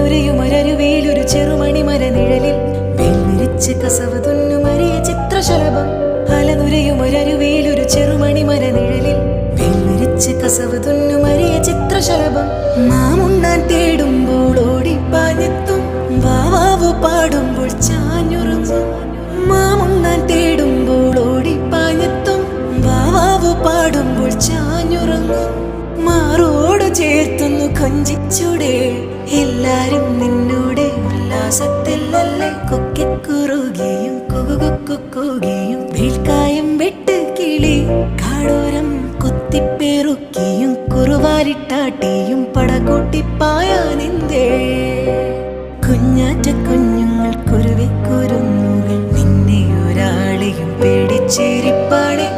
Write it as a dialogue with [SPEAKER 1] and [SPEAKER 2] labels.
[SPEAKER 1] ഹലനുരയുമരരുവേലൊരു ചെറുമണിമര നിഴലിൽ വെൽവിരിച്ച് കസവ് തുന്നുമറിയ ചിത്രശലഭം. ഹലനുരയുമരരുവേലൊരു ചെറുമണിമര നിഴലിൽ വെൽവിരിച്ച് കസവ് തുന്നുമറിയ ചിത്രശലഭം. മാമുണ്ണാൻ തേടുമ്പോൾ ഓടിപ്പാഞ്ഞെത്തും, വാവാവു പാടുമ്പോൾ ചാഞ്ഞുറങ്ങും. മാമുണ്ണാൻ തേടുമ്പോൾ ഓടിപ്പാഞ്ഞെത്തും, വാവാവു പാടുമ്പോൾ ചാഞ്ഞുറങ്ങും. മാറോട് ചേർത്തുന്നു കൊഞ്ചിച്ചൂടെ, എല്ലാരും നിന്നോടെ ഉല്ലാസത്തിലല്ലേ. കൊക്കിക്കുറുകിയും കുകുകുക്കുകിയും വേൽക്കായം വെട്ട് കിളി കാടോരം കുത്തിപ്പെറുക്കിയും കുറുവാലിട്ടാട്ടിയും പടകൂട്ടിപ്പായാനെന്തേ. കുഞ്ഞാറ്റ കുഞ്ഞുങ്ങൾ കുരുവിക്കുരുന്നുകൾ നിന്നെ ഒരാളെയും പേടിച്ചേരിപ്പാടെ.